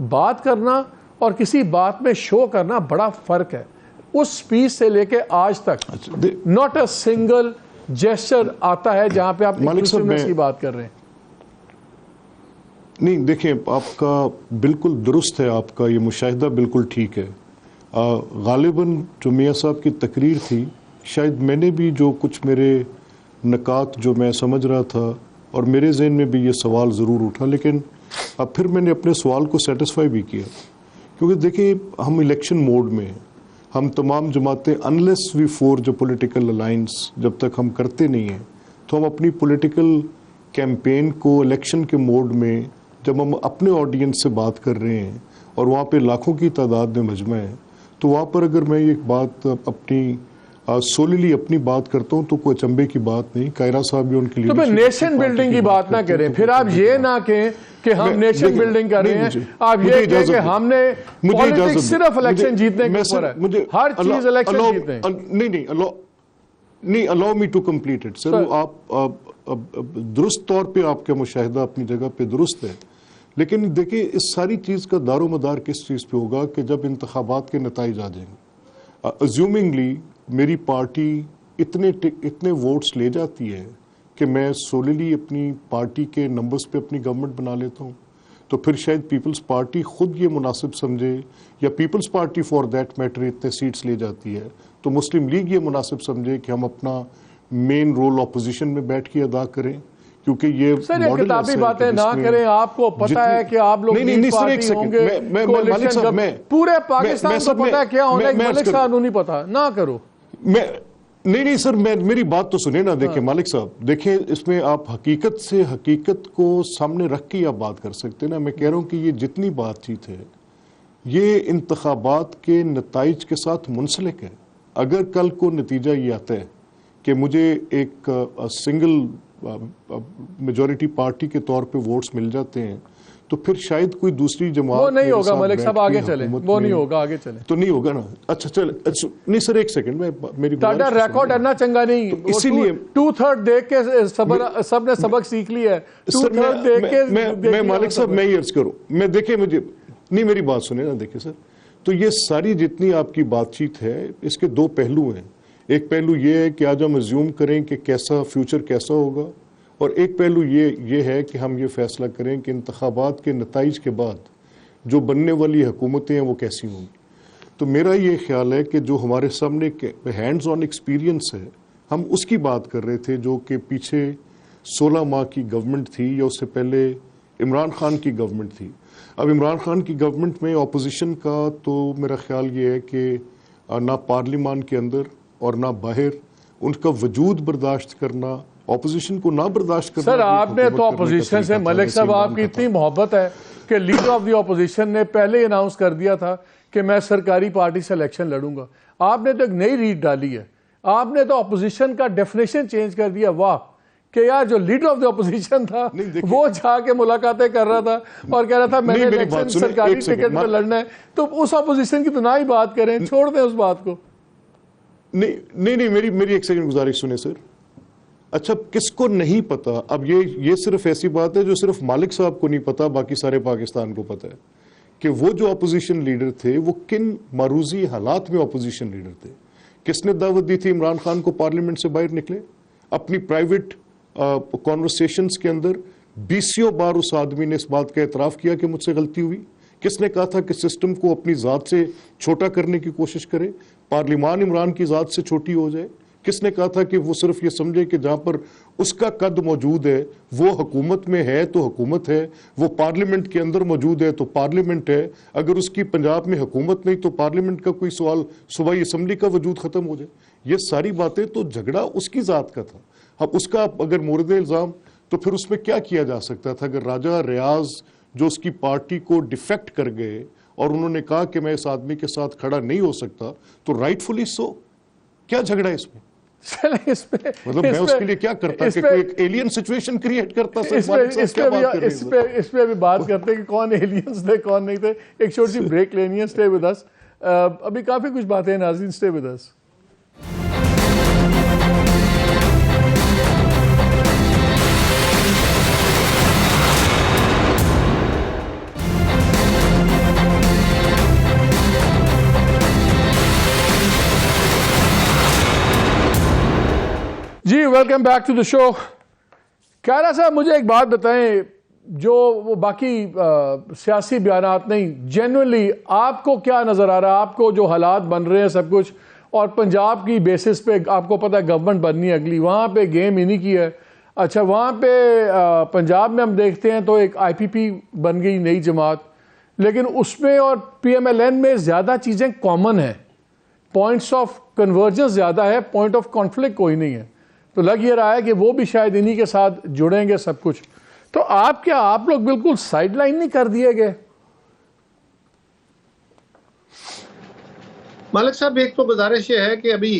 [SPEAKER 1] بات کرنا اور کسی بات میں شو کرنا بڑا فرق ہے. اس سپیچ سے لے کے آج تک ناٹ اے سنگل جیسچر آتا ہے جہاں پہ آپ انکلوسیونیس کی بات کر رہے ہیں.
[SPEAKER 2] نہیں دیکھیں، آپ کا بالکل درست ہے، آپ کا یہ مشاہدہ بالکل ٹھیک ہے. غالباً جو میاں صاحب کی تقریر تھی، شاید میں نے بھی جو کچھ میرے نکات جو میں سمجھ رہا تھا، اور میرے ذہن میں بھی یہ سوال ضرور اٹھا، لیکن اب پھر میں نے اپنے سوال کو سیٹسفائی بھی کیا. کیونکہ دیکھیں ہم الیکشن موڈ میں ہیں، ہم تمام جماعتیں unless we forge a political alliance, جب تک ہم کرتے نہیں ہیں تو ہم اپنی پولیٹیکل کیمپین کو الیکشن کے موڈ میں، جب ہم اپنے آڈینس سے بات کر رہے ہیں اور وہاں پہ لاکھوں کی تعداد میں مجمع ہے، تو وہاں پر اگر میں یہ بات اپنی سولیلی اپنی بات کرتا ہوں تو کوئی اچنبے کی بات نہیں. کائرہ صاحب بھی ان کے لیے
[SPEAKER 1] تو پھر نیشن بلڈنگ کی بات نہ کریں، پھر آپ یہ نہ کہیں کہ ہم نیشن بلڈنگ کر رہے ہیں، آپ یہ کہیں کہ ہم نے پالیٹکس صرف الیکشن جیتنے کے اوپر ہے، ہر چیز الیکشن جیتنے.
[SPEAKER 2] نہیں allow me to complete it سر. آپ درست طور پہ آپ کا مشاہدہ اپنی جگہ پہ درست ہے، لیکن دیکھیں اس ساری چیز کا دار و مدار کس چیز پہ ہوگا کہ جب انتخابات کے نتائج آ جائیں گے. اسیومنگلی میری پارٹی اتنے ووٹس لے جاتی ہے کہ میں سولیلی اپنی پارٹی کے نمبرز پہ اپنی گورنمنٹ بنا لیتا ہوں، تو پھر شاید پیپلز پارٹی خود یہ مناسب سمجھے، یا Peoples Party for that matter اتنے سیٹس لے جاتی ہے تو مسلم لیگ یہ مناسب سمجھے کہ ہم اپنا مین رول اپوزیشن میں بیٹھ کے ادا کریں. کیونکہ یہ
[SPEAKER 1] کتابی باتیں نہ کریں، آپ کو پتہ ہے کہ آپ لوگ پورے پاکستان کو پتہ ہے کیا ہونا ہے، ملک صاحب نہیں پتہ، نہ کرو.
[SPEAKER 2] نہیں سر، میری بات تو سنیں نا. دیکھیں مالک صاحب، دیکھیں اس میں آپ حقیقت کو سامنے رکھ کے آپ بات کر سکتے نا. میں کہہ رہا ہوں کہ یہ جتنی بات چیت ہے یہ انتخابات کے نتائج کے ساتھ منسلک ہے. اگر کل کو نتیجہ یہ آتا ہے کہ مجھے ایک سنگل میجورٹی پارٹی کے طور پہ ووٹس مل جاتے ہیں تو پھر شاید کوئی دوسری جماعت
[SPEAKER 1] وہ نہیں ہوگا. ملک صاحب آگے چلیں، وہ نہیں ہوگا، آگے چلیں.
[SPEAKER 2] تو نہیں ہوگا نا. اچھا چل نہیں سر، ایک سیکنڈ میں میری
[SPEAKER 1] ٹاٹا ریکارڈ اتنا چنگا نہیں،
[SPEAKER 2] اسی لیے
[SPEAKER 1] 2/3 دیکھ کے سب نے سبق سیکھ لیا ہے. 2/3 دیکھ کے
[SPEAKER 2] میں مالک صاحب میں یہ عرض کروں، میں دیکھیں مجھے نہیں، میری بات سنیں نا. دیکھیں سر، تو یہ ساری جتنی آپ کی بات چیت ہے اس کے 2 پہلو ہیں. ایک پہلو یہ ہے کہ آج ہم ازیوم کریں کہ فیوچر کیسا ہوگا، اور ایک پہلو یہ ہے کہ ہم یہ فیصلہ کریں کہ انتخابات کے نتائج کے بعد جو بننے والی حکومتیں ہیں وہ کیسی ہوں گی. تو میرا یہ خیال ہے کہ جو ہمارے سامنے ہینڈز آن ایکسپیرینس ہے، ہم اس کی بات کر رہے تھے جو کہ پیچھے 16 ماہ کی گورنمنٹ تھی، یا اس سے پہلے عمران خان کی گورنمنٹ تھی. اب عمران خان کی گورنمنٹ میں اپوزیشن کا تو میرا خیال یہ ہے کہ نہ پارلیمان کے اندر اور نہ باہر ان کا وجود برداشت کرنا، اپوزیشن کو نہ برداشت کرنا.
[SPEAKER 1] سر آپ نے تو اپوزیشن سے، ملک صاحب آپ کی اتنی محبت ہے کہ لیڈر آف دی اپوزیشن نے پہلے ہی اناؤنس کر دیا تھا کہ میں سرکاری پارٹی سے الیکشن لڑوں گا. آپ نے تو ایک نئی ریٹ ڈالی ہے، آپ نے تو اپوزیشن کا ڈیفینیشن چینج کر دیا. واہ، کہ یار جو لیڈر آف دی اپوزیشن تھا وہ جا کے ملاقاتیں کر رہا تھا اور کہہ رہا تھا میں نے الیکشن سرکاری ٹکٹ پہ لڑنا ہے. تو اس اپوزیشن کی تو نہ ہی بات کریں, چھوڑ دیں اس بات کو.
[SPEAKER 2] نہیں میری ایک سیکنڈ گزارش سنیں سر. اچھا کس کو نہیں پتا؟ اب یہ صرف ایسی بات ہے جو صرف مالک صاحب کو نہیں پتا, باقی سارے پاکستان کو پتا ہے کہ وہ جو اپوزیشن لیڈر تھے وہ کن معروضی حالات میں اپوزیشن لیڈر تھے. کس نے دعوت دی تھی عمران خان کو پارلیمنٹ سے باہر نکلے؟ اپنی پرائیویٹ کانورسیشنز کے اندر 20 بار اس آدمی نے اس بات کا اعتراف کیا کہ مجھ سے غلطی ہوئی. کس نے کہا تھا کہ سسٹم کو اپنی ذات سے چھوٹا کرنے کی کوشش کرے, پارلیمان عمران کی ذات سے چھوٹی ہو جائے؟ کس نے کہا تھا کہ وہ صرف یہ سمجھے کہ جہاں پر اس کا قد موجود ہے وہ حکومت میں ہے تو حکومت ہے, وہ پارلیمنٹ کے اندر موجود ہے تو پارلیمنٹ ہے, اگر اس کی پنجاب میں حکومت نہیں تو پارلیمنٹ کا کوئی سوال صوبائی اسمبلی کا وجود ختم ہو جائے؟ یہ ساری باتیں تو جھگڑا اس کی ذات کا تھا. اب اس کا اگر مورد الزام تو پھر اس میں کیا کیا جا سکتا تھا؟ اگر راجہ ریاض جو اس کی پارٹی کو ڈیفیکٹ کر گئے اور انہوں نے کہا کہ میں اس آدمی کے ساتھ کھڑا نہیں ہو سکتا تو رائٹ فلی سو, کیا جھگڑا ہے اس میں؟ مطلب میں اس کے لیے کیا کرتا کہ کوئی ایک ایلین سچویشن کریٹ کرتا؟
[SPEAKER 1] اس پہ ابھی بات کرتے ہیں کہ کون ایلینز تھے کون نہیں تھے. ایک چھوٹی سی بریک لینی ہے, اسٹے ود اس. ابھی کافی کچھ باتیں ہیں ناظرین, اسٹے ود اس. جی welcome back to the show. Kaira صاحب مجھے ایک بات بتائیں, جو وہ باقی سیاسی بیانات نہیں, جینوئنلی آپ کو کیا نظر آ رہا ہے؟ آپ کو جو حالات بن رہے ہیں سب کچھ, اور پنجاب کی بیسس پہ آپ کو پتہ ہے گورنمنٹ بننی ہے اگلی, وہاں پہ گیم انہی کی ہے. اچھا وہاں پہ پنجاب میں ہم دیکھتے ہیں تو ایک آئی پی پی بن گئی نئی جماعت, لیکن اس میں اور پی ایم ایل این میں زیادہ چیزیں کامن ہیں, پوائنٹس آف کنورجنس زیادہ ہے, پوائنٹ آف کانفلکٹ کوئی نہیں ہے. تو لگ یہ رہا ہے کہ وہ بھی شاید انہی کے ساتھ جڑیں گے سب کچھ. تو آپ لوگ بالکل سائیڈ لائن نہیں کر دیے گئے؟
[SPEAKER 3] مالک صاحب ایک تو گزارش یہ ہے کہ ابھی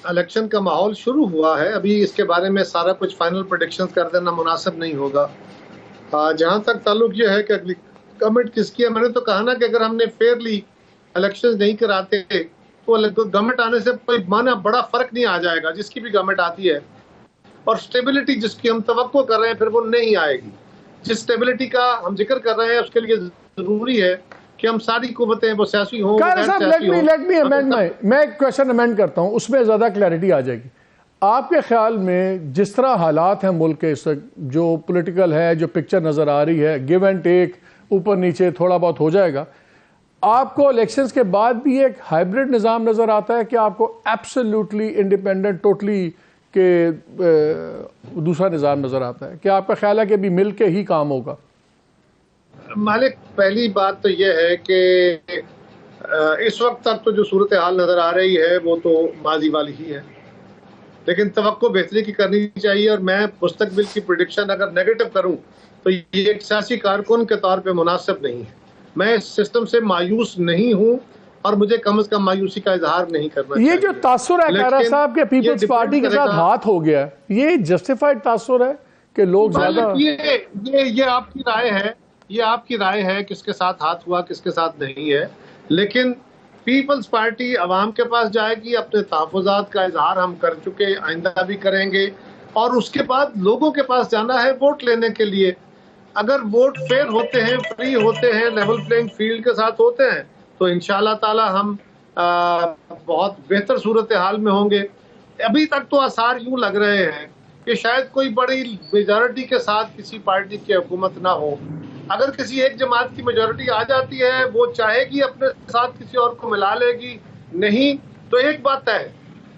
[SPEAKER 3] الیکشن کا ماحول شروع ہوا ہے, ابھی اس کے بارے میں سارا کچھ فائنل پریڈکشنز کر دینا مناسب نہیں ہوگا. جہاں تک تعلق یہ ہے کہ اگلی گورنمنٹ کس کی ہے, میں نے تو کہا نا کہ اگر ہم نے فیئرلی الیکشنز نہیں کراتے تو گورنمنٹ آنے سے کوئی معنی بڑا فرق نہیں آ جائے گا. جس کی بھی گورنمنٹ آتی ہے اور سٹیبلٹی جس کی ہم توقع کر رہے ہیں پھر وہ نہیں آئے گی. جس سٹیبلٹی کا ہم ذکر کر رہے ہیں اس کے لیے ضروری ہے کہ ہم ساری قوتیں وہ سیاسی ہوں.
[SPEAKER 1] میں ایک کوشچن امینڈ کرتا ہوں, اس میں زیادہ کلیئرٹی آ جائے گی. آپ کے خیال میں جس طرح حالات ہیں ملک کے اس وقت, جو پولیٹیکل ہے, جو پکچر نظر آ رہی ہے, گیو اینڈ ٹیک, اوپر نیچے تھوڑا بہت ہو جائے گا, آپ کو الیکشنز کے بعد بھی ایک ہائبرڈ نظام نظر آتا ہے کہ آپ کو ایبسلیوٹلی انڈیپینڈنٹ ٹوٹلی کہ دوسرا نظام نظر آتا ہے؟ کہ آپ کا خیال ہے کہ ابھی مل کے ہی کام ہوگا؟
[SPEAKER 3] مالک پہلی بات تو یہ ہے کہ اس وقت تک تو جو صورتحال نظر آ رہی ہے وہ تو ماضی والی ہی ہے, لیکن توقع بہتری کی کرنی چاہیے. اور میں مستقبل کی پریڈکشن اگر نیگیٹو کروں تو یہ ایک سیاسی کارکن کے طور پہ مناسب نہیں ہے. میں اس سسٹم سے مایوس نہیں ہوں اور مجھے کم از کم مایوسی کا اظہار نہیں کرنا چاہیے.
[SPEAKER 1] یہ جو تاثر ہے کیرا صاحب کے پیپلز پارٹی کے ساتھ ہاتھ ہو گیا, یہ جسٹیفائڈ تاثر ہے کہ لوگ زیادہ
[SPEAKER 3] یہ آپ کی رائے ہے, یہ آپ کی رائے ہے کس کے ساتھ ہاتھ ہوا کس کے ساتھ نہیں ہے, لیکن پیپلز پارٹی عوام کے پاس جائے گی, اپنے تحفظات کا اظہار ہم کر چکے, آئندہ بھی کریں گے, اور اس کے بعد لوگوں کے پاس جانا ہے ووٹ لینے کے لیے. اگر ووٹ فیئر ہوتے ہیں, فری ہوتے ہیں, لیول پلینگ فیلڈ کے ساتھ ہوتے ہیں تو انشاءاللہ تعالی ہم بہت بہتر صورتحال میں ہوں گے. ابھی تک تو آثار یوں لگ رہے ہیں کہ شاید کوئی بڑی میجارٹی کے ساتھ کسی پارٹی کی حکومت نہ ہو. اگر کسی ایک جماعت کی میجارٹی آ جاتی ہے وہ چاہے گی اپنے ساتھ کسی اور کو ملا لے گی, نہیں تو ایک بات ہے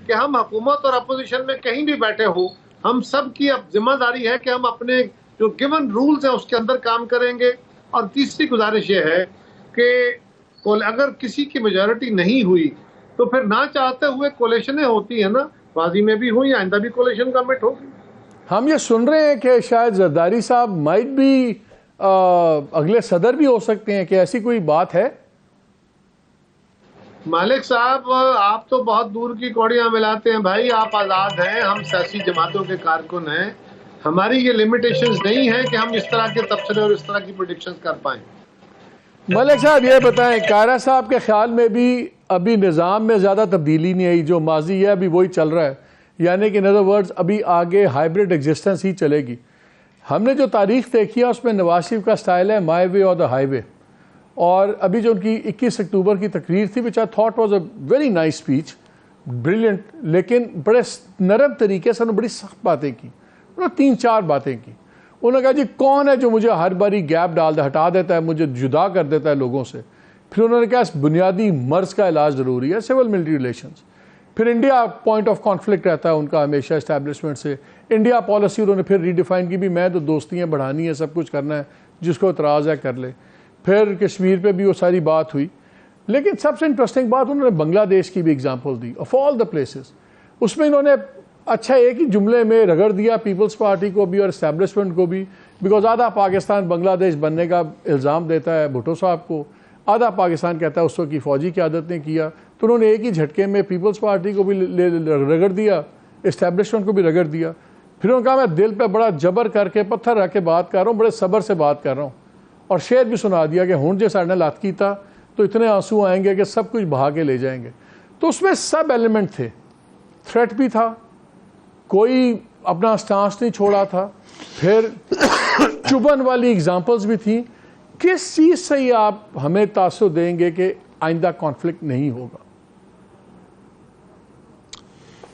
[SPEAKER 3] کہ ہم حکومت اور اپوزیشن میں کہیں بھی بیٹھے ہوں, ہم سب کی اب ذمہ داری ہے کہ ہم اپنے جو گیون رولز ہیں اس کے اندر کام کریں گے. اور تیسری گزارش یہ ہے کہ اگر کسی کی میجارٹی نہیں ہوئی تو پھر نہ چاہتے ہوئے کولیشنیں ہوتی ہیں نا, ماضی میں بھی ہوئی, آئندہ بھی کولیشن گورنمنٹ ہوگی.
[SPEAKER 1] ہم یہ سن رہے ہیں کہ شاید زرداری صاحب مائٹ بھی اگلے صدر بھی ہو سکتے ہیں, کہ ایسی کوئی بات ہے؟
[SPEAKER 3] مالک صاحب آپ تو بہت دور کی کوڑیاں ملاتے ہیں بھائی, آپ آزاد ہیں, ہم سیاسی جماعتوں کے کارکن ہیں, ہماری یہ لمیٹیشنز نہیں ہیں کہ ہم اس طرح کے تبصرے اور اس طرح کی پریڈکشنز کر پائیں.
[SPEAKER 1] ملک صاحب یہ بتائیں، کائرہ صاحب کے خیال میں بھی ابھی نظام میں زیادہ تبدیلی نہیں آئی، جو ماضی ہے ابھی وہی چل رہا ہے، یعنی کہ ان ادر ورڈز ابھی آگے ہائبرڈ ایگزسٹنس ہی چلے گی. ہم نے جو تاریخ دیکھی ہے اس میں نواز شریف کا سٹائل ہے مائی وے اور دا ہائی وے، اور ابھی جو ان کی 21 اکتوبر کی تقریر تھی which I thought was a very nice speech, brilliant، لیکن بڑے نرم طریقے سے انہوں نے بڑی سخت باتیں کی، انہوں نے 3-4 باتیں کی. انہوں نے کہا جی کون ہے جو مجھے ہر باری گیپ ڈال دے، ہٹا دیتا ہے، مجھے جدا کر دیتا ہے لوگوں سے. پھر انہوں نے کہا اس بنیادی مرض کا علاج ضروری ہے، سول ملٹری ریلیشنز. پھر انڈیا پوائنٹ آف کانفلکٹ رہتا ہے ان کا ہمیشہ اسٹیبلشمنٹ سے. انڈیا پالیسی انہوں نے پھر ریڈیفائن کی، بھی میں تو دوستیاں بڑھانی ہے، سب کچھ کرنا ہے، جس کو اعتراض ہے کر لے. پھر کشمیر پہ بھی وہ ساری بات ہوئی. لیکن سب سے انٹرسٹنگ بات انہوں نے بنگلہ دیش کی بھی اگزامپل دی، آف آل دا پلیسز. اس میں انہوں نے اچھا ایک ہی جملے میں رگڑ دیا پیپلز پارٹی کو بھی اور اسٹیبلشمنٹ کو بھی، بیکاز آدھا پاکستان بنگلہ دیش بننے کا الزام دیتا ہے بھٹو صاحب کو، آدھا پاکستان کہتا ہے اس وقت کی فوجی قیادت نے کیا. تو انہوں نے ایک ہی جھٹکے میں پیپلز پارٹی کو بھی رگڑ دیا، اسٹیبلشمنٹ کو بھی رگڑ دیا. پھر انہوں نے کہا میں دل پہ بڑا جبر کر کے پتھر رکھ کے بات کر رہا ہوں، بڑے صبر سے بات کر رہا ہوں. اور شعر بھی سنا دیا کہ ہون جے ساڑھے نے لات کیتا تو اتنے آنسو آئیں گے کہ سب کچھ بہا کے لے جائیں گے. تو اس میں سب ایلیمنٹ تھے، تھریٹ بھی تھا، کوئی اپنا سٹانس نہیں چھوڑا تھا، پھر چبھن والی ایگزامپلز بھی تھیں. کس چیز سے یہ آپ ہمیں تاثر دیں گے کہ آئندہ کانفلکٹ نہیں ہوگا؟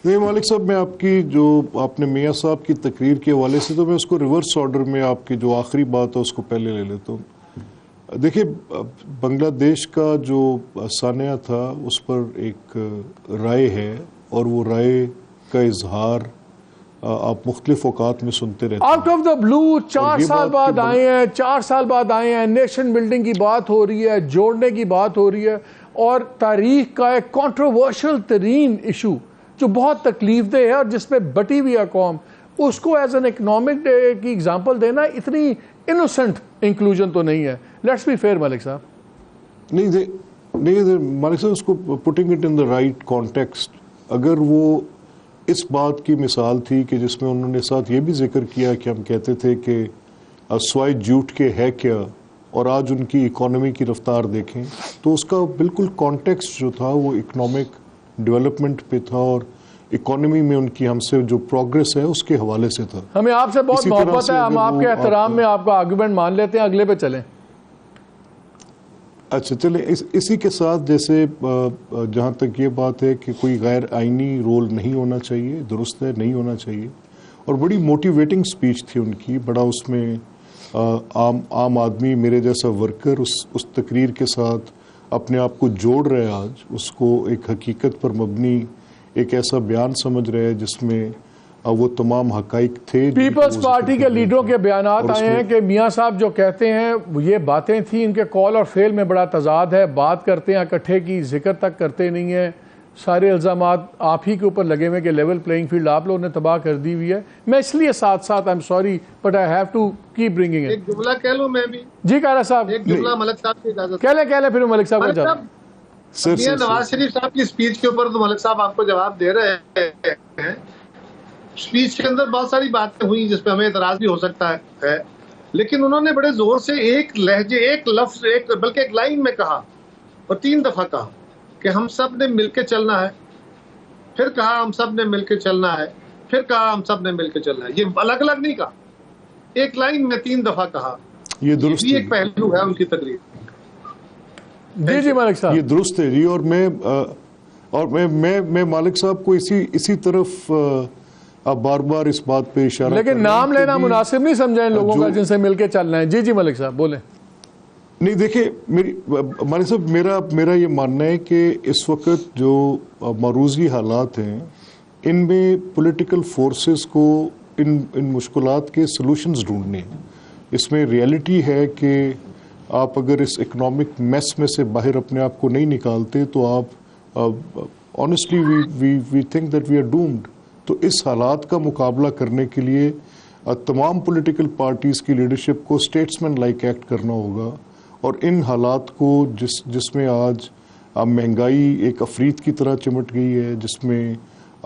[SPEAKER 2] نہیں مالک صاحب، میں آپ کی جو آپ نے میاں صاحب کی تقریر کے حوالے سے، تو میں اس کو ریورس آرڈر میں آپ کی جو آخری بات ہے اس کو پہلے لے لیتا ہوں. دیکھیے بنگلہ دیش کا جو سانحہ تھا اس پر ایک رائے ہے، اور وہ رائے کا اظہار آپ مختلف اوقات میں سنتے رہتے ہیں.
[SPEAKER 1] آؤٹ آف دا بلو 4 سال بعد آئے ہیں، 4 سال بعد آئے ہیں، نیشن بلڈنگ کی بات ہو رہی ہے، جوڑنے کی بات ہو رہی ہے، اور تاریخ کا ایک کنٹروورشل ترین ایشو جو بہت تکلیف دہ ہے اور جس میں بٹی ہوئی ہے قوم، اس کو ایز این اکنامک ڈے کی ایگزامپل دینا اتنی انوسنٹ انکلوژن تو نہیں ہے. لیٹس بی فیئر ملک صاحب.
[SPEAKER 2] نہیں مالک صاحب، اس کو putting it in the right context, اگر وہ اس بات کی مثال تھی کہ جس میں انہوں نے ساتھ یہ بھی ذکر کیا کہ ہم کہتے تھے کہ سوائے جھوٹ کے ہے کیا، اور آج ان کی اکانومی کی رفتار دیکھیں، تو اس کا بالکل کانٹیکسٹ جو تھا وہ اکنامک ڈیولپمنٹ پہ تھا، اور اکانومی میں ان کی ہم سے جو پروگرس ہے اس کے حوالے سے تھا.
[SPEAKER 1] ہمیں آپ سے بہت محبت ہے، ہم آپ کے احترام میں آپ کا آرگومنٹ مان لیتے ہیں. اگلے پہ چلیں.
[SPEAKER 2] اچھا چلیں، اسی کے ساتھ جیسے جہاں تک یہ بات ہے کہ کوئی غیر آئینی رول نہیں ہونا چاہیے، درست ہے نہیں ہونا چاہیے، اور بڑی موٹیویٹنگ سپیچ تھی ان کی، بڑا اس میں عام آدمی میرے جیسا ورکر اس تقریر کے ساتھ اپنے آپ کو جوڑ رہے، آج اس کو ایک حقیقت پر مبنی ایک ایسا بیان سمجھ رہے ہیں جس میں وہ تمام حقائق تھے.
[SPEAKER 1] پیپلز پارٹی کے لیڈروں کے بیانات آئے ہیں کہ میاں صاحب جو کہتے ہیں یہ باتیں تھیں، ان کے کال اور فعل میں بڑا تضاد ہے، بات کرتے ہیں اکٹھے کی، ذکر تک کرتے نہیں ہیں، سارے الزامات آپ ہی کے اوپر لگے ہوئے کہ لیول پلینگ فیلڈ آپ لوگوں نے تباہ کر دی ہوئی ہے. میں اس لیے ساتھ ساتھ I am sorry but I have to keep bringing it.
[SPEAKER 3] ایک جملہ کہہ لوں میں بھی.
[SPEAKER 1] جی قائرہ صاحب
[SPEAKER 3] ایک جملہ ملک صاحب کی اجازت.
[SPEAKER 1] کہہ لیں پھر ملک صاحب کو جواب.
[SPEAKER 3] نواز شریف صاحب کی اسپیچ کے اوپر تو ملک صاحب آپ کو جواب دے رہے ہیں. اسپیچ کے اندر بہت ساری باتیں ہوئی جس پہ ہمیں اعتراض بھی ہو سکتا ہے، لیکن انہوں نے بڑے زور سے ایک لہجے، ایک لفظ، بلکہ ایک لائن میں کہا اور 3 دفعہ کہا کہ ہم سب نے مل کے چلنا ہے. پھر کہا ہم سب نے مل کے چلنا ہے، پھر کہا ہم سب نے مل کے چلنا ہے. یہ الگ الگ نہیں کہا، ایک لائن میں 3 دفعہ کہا. یہ درست بھی ایک پہلو ہے ان کی تقریر.
[SPEAKER 1] جی مالک صاحب،
[SPEAKER 2] یہ درست ہے جی. اور میں مالک صاحب کو اسی طرف اب بار بار اس بات پہ اشارہ،
[SPEAKER 1] لیکن نام لینا مناسب نہیں سمجھا ان لوگوں کا جن سے مل کے چلنا ہے. جی ملک صاحب بولیں.
[SPEAKER 2] نہیں دیکھیں مالک صاحب، میرا یہ ماننا ہے کہ اس وقت جو معروضی حالات ہیں ان میں پولیٹیکل فورسز کو ان مشکلات کے سلوشنز ڈھونڈنے ہیں. اس میں ریئلٹی ہے کہ آپ اگر اس اکنامک میس میں سے باہر اپنے آپ کو نہیں نکالتے تو آپ honestly we think that we are doomed. تو اس حالات کا مقابلہ کرنے کے لیے تمام پولیٹیکل پارٹیز کی لیڈرشپ کو اسٹیٹسمین لائک ایکٹ کرنا ہوگا، اور ان حالات کو جس میں آج مہنگائی ایک افریت کی طرح چمٹ گئی ہے، جس میں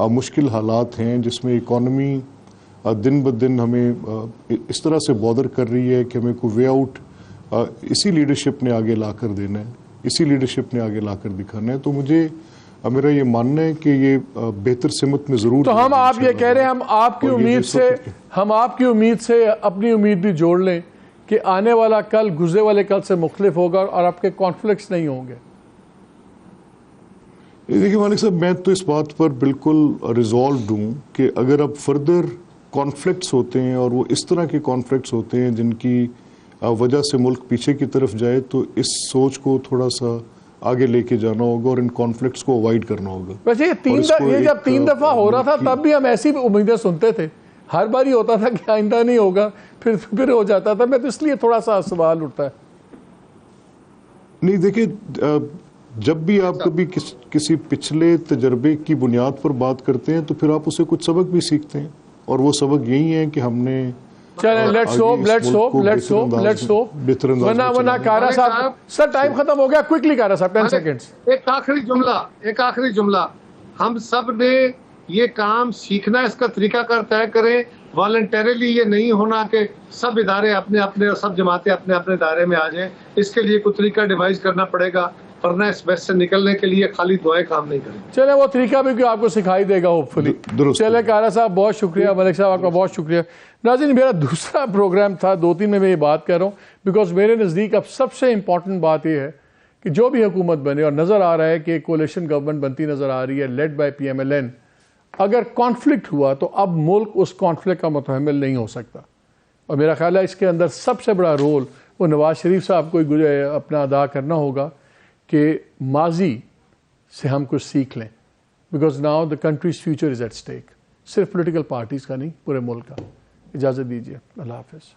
[SPEAKER 2] مشکل حالات ہیں، جس میں اکانومی دن بدن ہمیں اس طرح سے بادر کر رہی ہے کہ ہمیں کوئی وے آؤٹ اسی لیڈرشپ نے آگے لا کر دینا ہے, اسی لیڈرشپ نے آگے لا کر دکھانا ہے. تو مجھے میرا یہ ماننا ہے کہ یہ بہتر سمت میں ضرور.
[SPEAKER 1] تو ہم آپ یہ کہہ رہے ہیں ہم آپ کی امید سے اپنی امید بھی جوڑ لیں کہ آنے والا کل گزرے والے کل سے مختلف ہوگا اور آپ کے کانفلکٹس نہیں ہوں گے.
[SPEAKER 2] دیکھیے مالک صاحب, میں تو اس بات پر بالکل ریزالوڈ ہوں کہ اگر اب فردر کانفلکٹس ہوتے ہیں اور وہ اس طرح کے کانفلکٹس ہوتے ہیں جن کی وجہ سے ملک پیچھے کی طرف جائے, تو اس سوچ کو تھوڑا سا آگے لے کے جانا ہوگا اور ان کانفلکٹس کو اوائڈ کرنا ہوگا.
[SPEAKER 1] ویسے یہ جب 3 دفعہ ہو رہا تھا تب بھی ہم ایسی امیدیں سنتے تھے, ہر بار ہی ہوتا تھا کہ آئندہ نہیں ہوگا, پھر ہو جاتا تھا. میں تو اس لیے تھوڑا سا سوال اٹھتا ہے.
[SPEAKER 2] نہیں دیکھیں, جب بھی آپ کبھی کسی پچھلے تجربے کی بنیاد پر بات کرتے ہیں تو پھر آپ اسے کچھ سبق بھی سیکھتے ہیں, اور وہ سبق یہی ہے کہ ہم نے
[SPEAKER 1] چلیں لیٹس ہوپ ورنہ کارا صاحب سر ٹائم ختم ہو گیا. کوئکلی کارا صاحب 10 سیکنڈز.
[SPEAKER 3] ایک آخری جملہ, ہم سب نے یہ کام سیکھنا, اس کا طریقہ کار طے کریں. والنٹریلی یہ نہیں ہونا کہ سب ادارے اپنے اپنے اور سب جماعتیں اپنے اپنے دائرے میں آ جائیں. اس کے لیے کوئی طریقہ ڈیوائز کرنا پڑے گا, ورنہ اس بحث سے نکلنے کے لیے خالی دعائیں کام نہیں کریں.
[SPEAKER 1] چلے وہ طریقہ بھی آپ کو سکھائی دے گا ہوپ فلی. چلے کارا صاحب بہت شکریہ, ملک صاحب آپ کا بہت شکریہ. ناظرین میرا دوسرا پروگرام تھا, 2-3 میں یہ بات کر رہا ہوں بیکاز میرے نزدیک اب سب سے امپورٹنٹ بات یہ ہے کہ جو بھی حکومت بنے, اور نظر آ رہا ہے کہ کولیشن گورنمنٹ بنتی نظر آ رہی ہے لیڈ بائی PMLN, اگر کانفلکٹ ہوا تو اب ملک اس کانفلکٹ کا متحمل نہیں ہو سکتا. اور میرا خیال ہے اس کے اندر سب سے بڑا رول وہ نواز شریف صاحب کو اپنا ادا کرنا ہوگا کہ ماضی سے ہم کچھ سیکھ لیں, because now the country's future is at stake. صرف پولیٹیکل پارٹیز کا نہیں, پورے ملک کا. اجازت دیجیے, اللہ حافظ.